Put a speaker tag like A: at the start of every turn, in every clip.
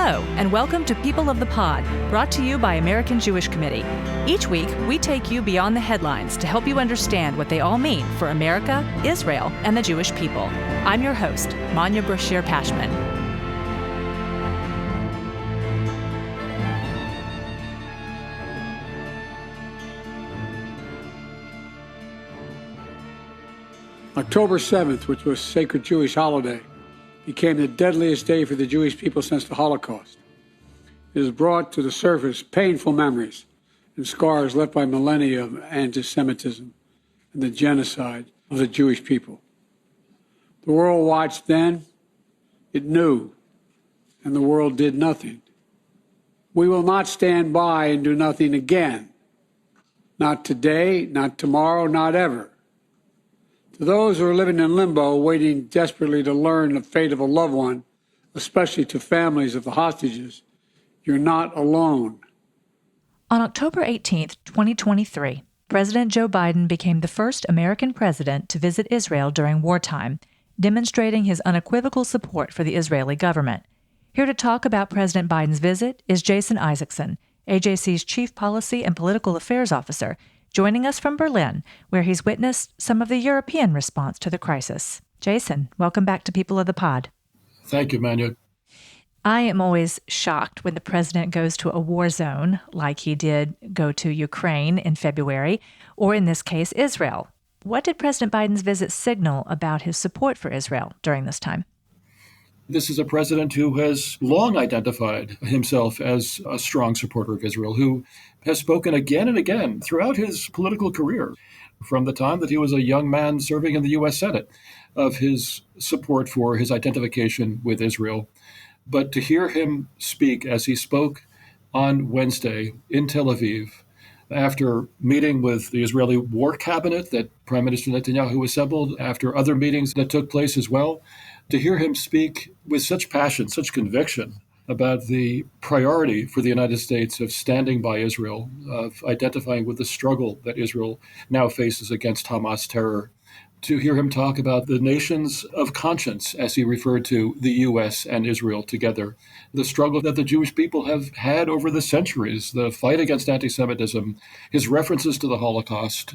A: Hello, and welcome to People of the Pod, brought to you by American Jewish Committee. Each week, we take you beyond the headlines to help you understand what they all mean for America, Israel, and the Jewish people. I'm your host, Manya Brashear-Pashman.
B: October 7th, which was a sacred Jewish holiday, became the deadliest day for the Jewish people since the Holocaust. It has brought to the surface painful memories and scars left by millennia of antisemitism and the genocide of the Jewish people. The world watched then, it knew, and the world did nothing. We will not stand by and do nothing again. Not today, not tomorrow, not ever. To those who are living in limbo, waiting desperately to learn the fate of a loved one, especially to families of the hostages, you're not alone.
A: On October 18th, 2023, President Joe Biden became the first American president to visit Israel during wartime, demonstrating his unequivocal support for the Israeli government. Here to talk about President Biden's visit is Jason Isaacson, AJC's Chief Policy and Political Affairs Officer, joining us from Berlin, where he's witnessed some of the European response to the crisis. Jason, welcome back to People of the Pod.
C: Thank you, Manya.
A: I am always shocked when the president goes to a war zone, like he did go to Ukraine in February, or in this case, Israel. What did President Biden's visit signal about his support for Israel during this time?
C: This is a president who has long identified himself as a strong supporter of Israel, who has spoken again and again throughout his political career, from the time that he was a young man serving in the U.S. Senate, of his support for his identification with Israel. But to hear him speak as he spoke on Wednesday in Tel Aviv, after meeting with the Israeli war cabinet that Prime Minister Netanyahu assembled, after other meetings that took place as well, to hear him speak with such passion, such conviction about the priority for the United States of standing by Israel, of identifying with the struggle that Israel now faces against Hamas terror, to hear him talk about the nations of conscience, as he referred to the U.S. and Israel together, the struggle that the Jewish people have had over the centuries, the fight against anti-Semitism, his references to the Holocaust,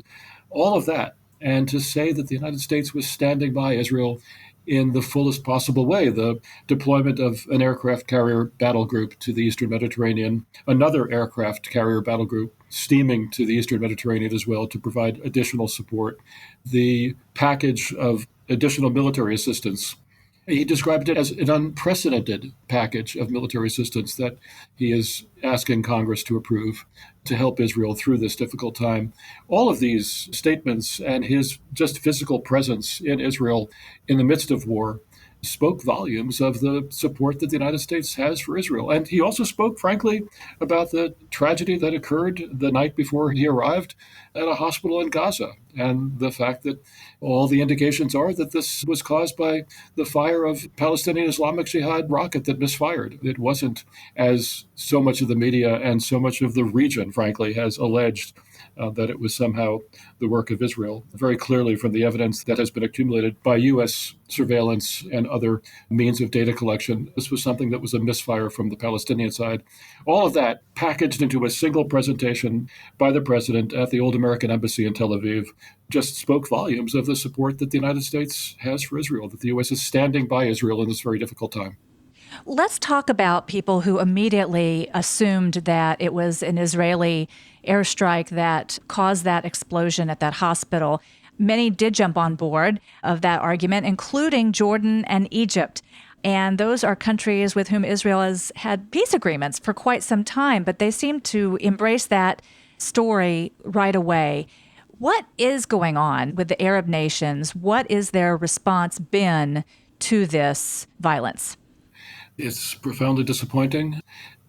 C: all of that. And to say that the United States was standing by Israel in the fullest possible way, the deployment of an aircraft carrier battle group to the Eastern Mediterranean, another aircraft carrier battle group steaming to the Eastern Mediterranean as well to provide additional support, the package of additional military assistance. He described it as an unprecedented package of military assistance that he is asking Congress to approve to help Israel through this difficult time. All of these statements and his just physical presence in Israel in the midst of war spoke volumes of the support that the United States has for Israel. And he also spoke, frankly, about the tragedy that occurred the night before he arrived at a hospital in Gaza, and the fact that all the indications are that this was caused by the fire of Palestinian Islamic Jihad rocket that misfired. It wasn't, as so much of the media and so much of the region, frankly, has alleged, that it was somehow the work of Israel. Very clearly from the evidence that has been accumulated by U.S. surveillance and other means of data collection, this was something that was a misfire from the Palestinian side. All of that packaged into a single presentation by the president at the Old American Embassy in Tel Aviv just spoke volumes of the support that the United States has for Israel, that the U.S. is standing by Israel in this very difficult time.
A: Let's talk about people who immediately assumed that it was an Israeli airstrike that caused that explosion at that hospital. Many did jump on board of that argument, including Jordan and Egypt. And those are countries with whom Israel has had peace agreements for quite some time, but they seem to embrace that story right away. What is going on with the Arab nations? What is their response been to this violence?
C: It's profoundly disappointing.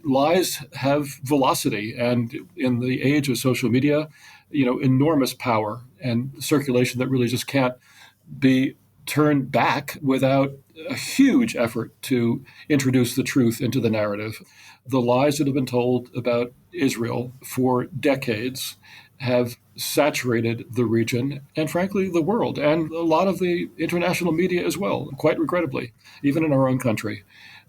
C: Lies have velocity, and in the age of social media, enormous power and circulation that really just can't be turned back without a huge effort to introduce the truth into the narrative. The lies that have been told about Israel for decades have saturated the region and, frankly, the world, and a lot of the international media as well, quite regrettably, even in our own country.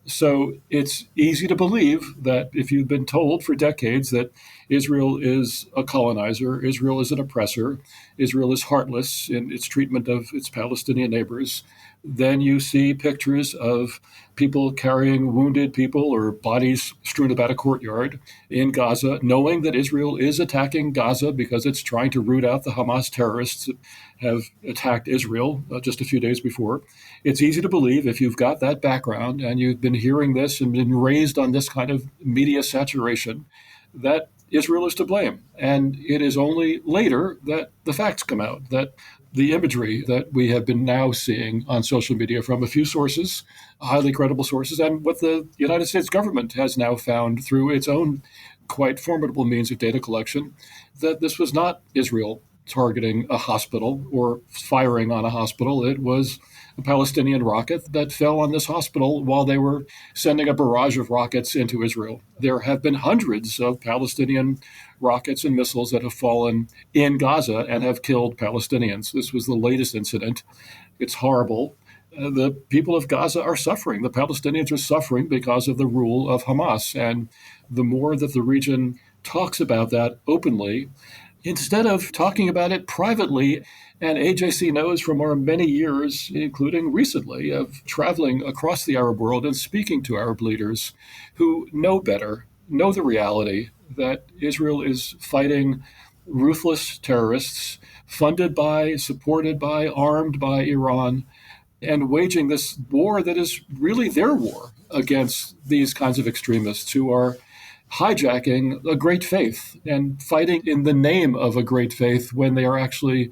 C: So it's easy to believe that if you've been told for decades that Israel is a colonizer, Israel is an oppressor, Israel is heartless in its treatment of its Palestinian neighbors, then you see pictures of people carrying wounded people or bodies strewn about a courtyard in Gaza, knowing that Israel is attacking Gaza because it's trying to root out the Hamas terrorists that have attacked Israel just a few days before. It's easy to believe, if you've got that background and you've been hearing this and been raised on this kind of media saturation, that Israel is to blame. And it is only later that the facts come out, that the imagery that we have been now seeing on social media from a few sources, highly credible sources, and what the United States government has now found through its own quite formidable means of data collection, that this was not Israel targeting a hospital or firing on a hospital. It was a Palestinian rocket that fell on this hospital while they were sending a barrage of rockets into Israel. There have been hundreds of Palestinian rockets and missiles that have fallen in Gaza and have killed Palestinians. This was the latest incident. It's horrible. The people of Gaza are suffering. The Palestinians are suffering because of the rule of Hamas. And the more that the region talks about that openly, instead of talking about it privately, and AJC knows from our many years, including recently, of traveling across the Arab world and speaking to Arab leaders who know better, know the reality that Israel is fighting ruthless terrorists funded by, supported by, armed by Iran, and waging this war that is really their war against these kinds of extremists who are hijacking a great faith and fighting in the name of a great faith when they are actually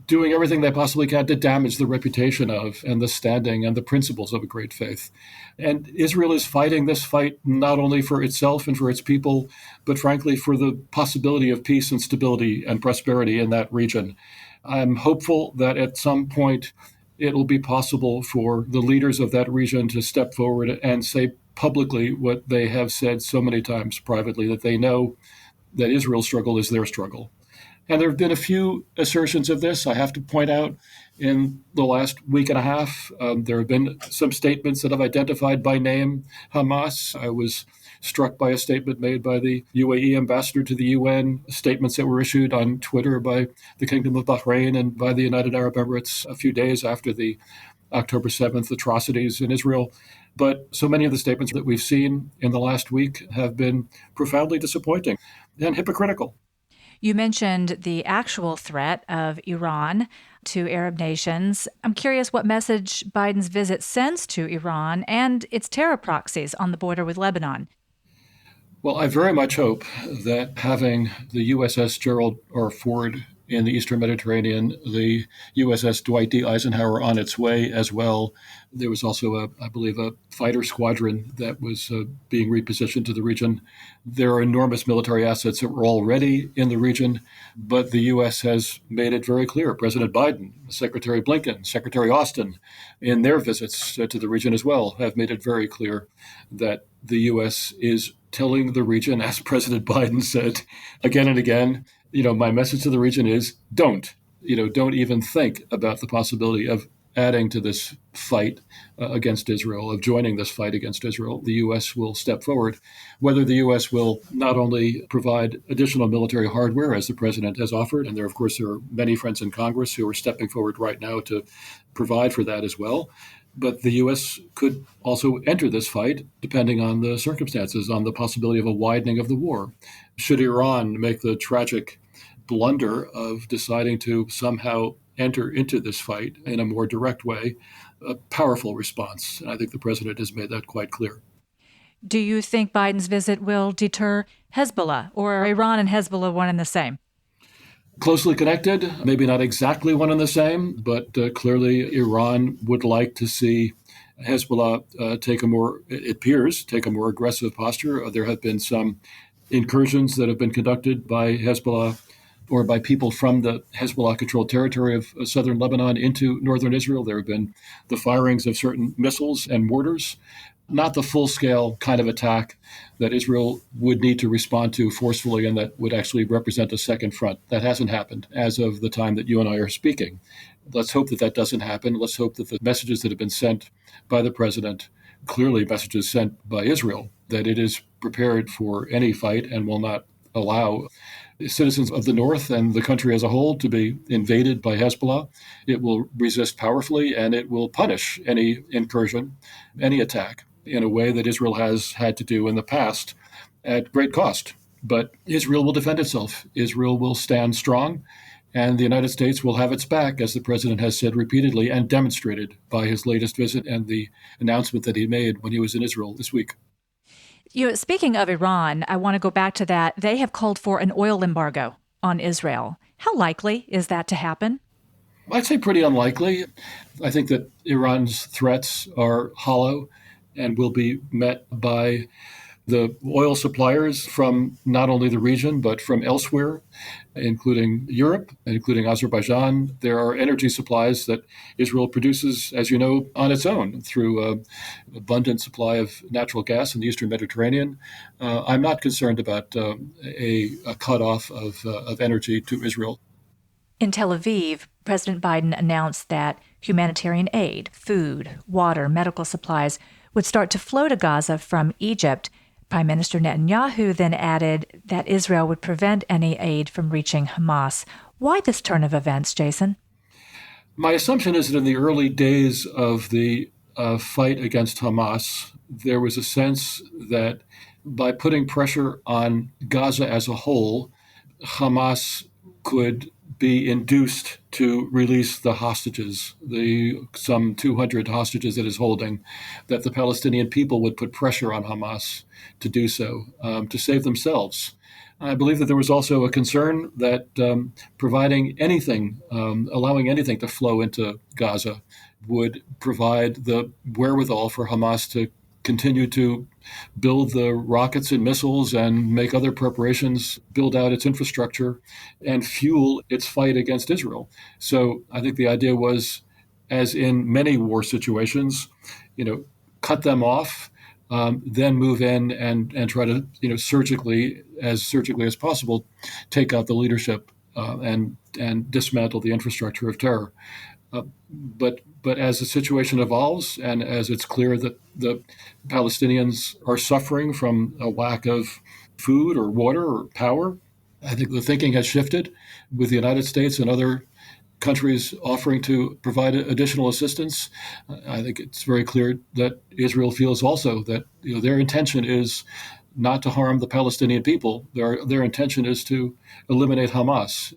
C: doing everything they possibly can to damage the reputation of and the standing and the principles of a great faith. And Israel is fighting this fight not only for itself and for its people, but frankly for the possibility of peace and stability and prosperity in that region. I'm hopeful that at some point it will be possible for the leaders of that region to step forward and say publicly what they have said so many times privately, that they know that Israel's struggle is their struggle. And there have been a few assertions of this. I have to point out in the last week and a half, there have been some statements that have identified by name Hamas. I was struck by a statement made by the UAE ambassador to the UN, statements that were issued on Twitter by the Kingdom of Bahrain and by the United Arab Emirates a few days after the October 7th atrocities in Israel. But so many of the statements that we've seen in the last week have been profoundly disappointing and hypocritical.
A: You mentioned the actual threat of Iran to Arab nations. I'm curious what message Biden's visit sends to Iran and its terror proxies on the border with Lebanon.
C: Well, I very much hope that having the USS Gerald R. Ford in the Eastern Mediterranean, the USS Dwight D. Eisenhower on its way as well. There was also, I believe, a fighter squadron that was being repositioned to the region. There are enormous military assets that were already in the region, but the U.S. has made it very clear. President Biden, Secretary Blinken, Secretary Austin, in their visits to the region as well, have made it very clear that the U.S. is telling the region, as President Biden said again and again, my message to the region is don't even think about the possibility of adding to this fight against Israel, of joining this fight against Israel. The U.S. will step forward. Whether the U.S. will not only provide additional military hardware, as the president has offered, and there are many friends in Congress who are stepping forward right now to provide for that as well, but the U.S. could also enter this fight depending on the circumstances, on the possibility of a widening of the war. Should Iran make the tragic blunder of deciding to somehow enter into this fight in a more direct way, a powerful response. And I think the president has made that quite clear.
A: Do you think Biden's visit will deter Hezbollah, or are Iran and Hezbollah one and the same?
C: Closely connected, maybe not exactly one and the same, but clearly Iran would like to see Hezbollah take a more aggressive posture. There have been some incursions that have been conducted by Hezbollah or by people from the Hezbollah-controlled territory of southern Lebanon into northern Israel. There have been the firings of certain missiles and mortars. not the full-scale kind of attack that Israel would need to respond to forcefully and that would actually represent a second front. That hasn't happened as of the time that you and I are speaking. Let's hope that that doesn't happen. Let's hope that the messages that have been sent by the president, clearly messages sent by Israel, that it is prepared for any fight and will not allow citizens of the north and the country as a whole to be invaded by Hezbollah. It will resist powerfully and it will punish any incursion, any attack in a way that Israel has had to do in the past at great cost. But Israel will defend itself. Israel will stand strong, and the United States will have its back, as the president has said repeatedly and demonstrated by his latest visit and the announcement that he made when he was in Israel this week.
A: Speaking of Iran, I want to go back to that. They have called for an oil embargo on Israel. How likely is that to happen?
C: I'd say pretty unlikely. I think that Iran's threats are hollow and will be met by the oil suppliers from not only the region, but from elsewhere, including Europe, including Azerbaijan. There are energy supplies that Israel produces, as you know, on its own through an abundant supply of natural gas in the Eastern Mediterranean. I'm not concerned about a cutoff of energy to Israel.
A: In Tel Aviv, President Biden announced that humanitarian aid, food, water, medical supplies would start to flow to Gaza from Egypt. Prime Minister Netanyahu then added that Israel would prevent any aid from reaching Hamas. Why this turn of events, Jason?
C: My assumption is that in the early days of the fight against Hamas, there was a sense that by putting pressure on Gaza as a whole, Hamas could be induced to release the hostages, the some 200 hostages it is holding, that the Palestinian people would put pressure on Hamas to do so, to save themselves. I believe that there was also a concern that providing anything, allowing anything to flow into Gaza would provide the wherewithal for Hamas to continue to build the rockets and missiles and make other preparations, build out its infrastructure, and fuel its fight against Israel. So I think the idea was, as in many war situations, cut them off, then move in and try to, surgically as possible, take out the leadership and dismantle the infrastructure of terror. But as the situation evolves and as it's clear that the Palestinians are suffering from a lack of food or water or power, I think the thinking has shifted with the United States and other countries offering to provide additional assistance. I think it's very clear that Israel feels also that their intention is not to harm the Palestinian people. Their intention is to eliminate Hamas.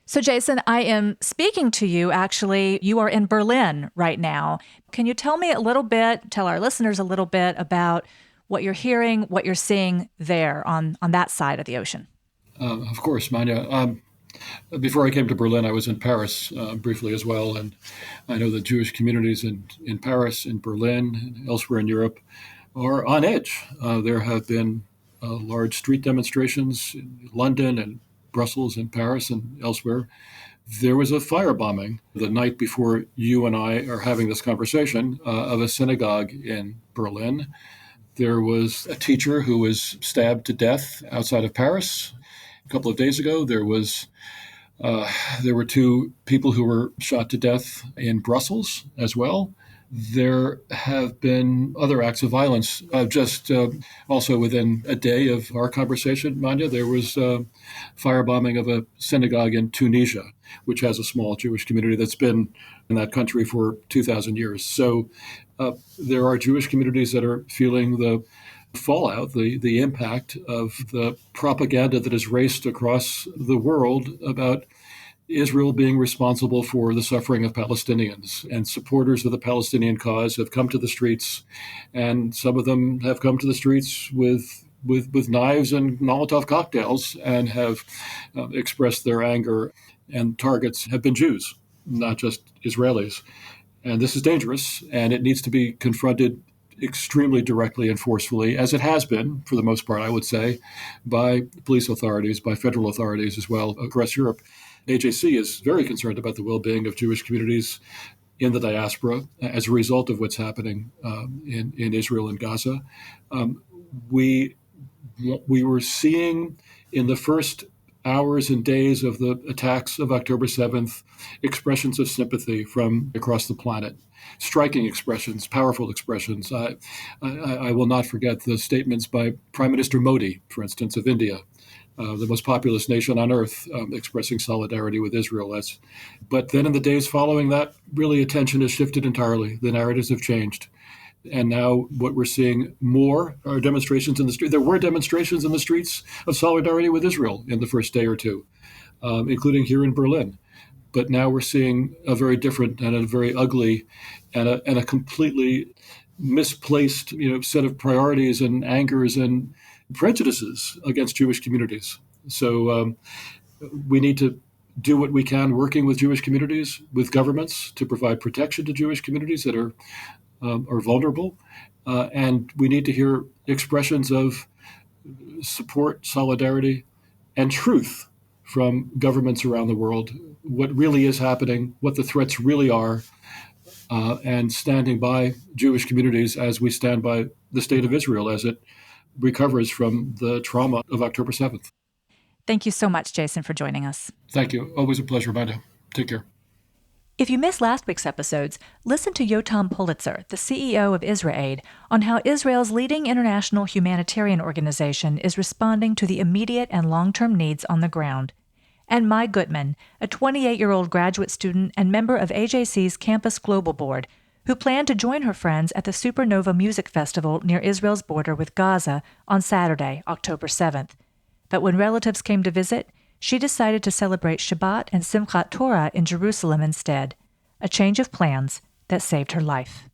A: So, Jason, I am speaking to you. Actually, you are in Berlin right now. Can you tell me a little bit, tell our listeners a little bit about what you're hearing, what you're seeing there on that side of the ocean?
C: Of course, Manya. Before I came to Berlin, I was in Paris briefly as well. And I know that Jewish communities in Paris, in Berlin, and elsewhere in Europe are on edge. There have been large street demonstrations in London and Brussels and Paris and elsewhere. There was a firebombing the night before you and I are having this conversation of a synagogue in Berlin. There was a teacher who was stabbed to death outside of Paris. A couple of days ago, there were two people who were shot to death in Brussels as well. There have been other acts of violence. Also within a day of our conversation, Manya, there was firebombing of a synagogue in Tunisia, which has a small Jewish community that's been in that country for 2,000 years. So there are Jewish communities that are feeling the fallout, the impact of the propaganda that is raced across the world about Israel being responsible for the suffering of Palestinians. And supporters of the Palestinian cause have come to the streets, and some of them have come to the streets with knives and Molotov cocktails and have expressed their anger. And targets have been Jews, not just Israelis. And this is dangerous, and it needs to be confronted extremely directly and forcefully, as it has been, for the most part, I would say, by police authorities, by federal authorities as well across Europe. AJC is very concerned about the well-being of Jewish communities in the diaspora as a result of what's happening in Israel and Gaza. We were seeing in the first hours and days of the attacks of October 7th expressions of sympathy from across the planet. Striking expressions, powerful expressions. I will not forget the statements by Prime Minister Modi, for instance, of India, the most populous nation on earth, expressing solidarity with Israel. But then in the days following that, really attention has shifted entirely. The narratives have changed. And now what we're seeing more are demonstrations in the street. There were demonstrations in the streets of solidarity with Israel in the first day or two, including here in Berlin. But now we're seeing a very different and a very ugly and a completely misplaced, set of priorities and angers and prejudices against Jewish communities. So we need to do what we can working with Jewish communities, with governments, to provide protection to Jewish communities that are vulnerable. And we need to hear expressions of support, solidarity, and truth from governments around the world, what really is happening, what the threats really are, and standing by Jewish communities as we stand by the state of Israel as it recovers from the trauma of October 7th.
A: Thank you so much, Jason, for joining us.
C: Thank you. Always a pleasure, Amanda. Take care.
A: If you missed last week's episodes, listen to Yotam Pulitzer, the CEO of IsraAid, on how Israel's leading international humanitarian organization is responding to the immediate and long-term needs on the ground. And Mai Gutman, a 28-year-old graduate student and member of AJC's Campus Global Board, who planned to join her friends at the Supernova Music Festival near Israel's border with Gaza on Saturday, October 7th. But when relatives came to visit, she decided to celebrate Shabbat and Simchat Torah in Jerusalem instead, a change of plans that saved her life.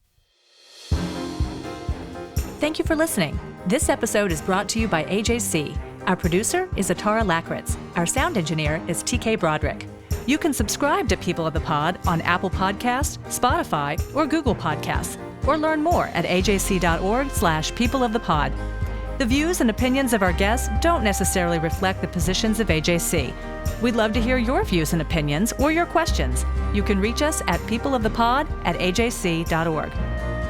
A: Thank you for listening. This episode is brought to you by AJC. Our producer is Atara Lakritz. Our sound engineer is TK Broderick. You can subscribe to People of the Pod on Apple Podcasts, Spotify, or Google Podcasts, or learn more at ajc.org/peopleofthepod. The views and opinions of our guests don't necessarily reflect the positions of AJC. We'd love to hear your views and opinions or your questions. You can reach us at peopleofthepod@ajc.org.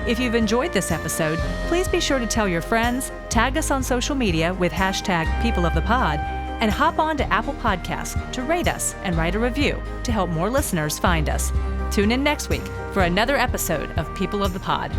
A: If you've enjoyed this episode, please be sure to tell your friends, tag us on social media with #peopleofthepod, and hop on to Apple Podcasts to rate us and write a review to help more listeners find us. Tune in next week for another episode of People of the Pod.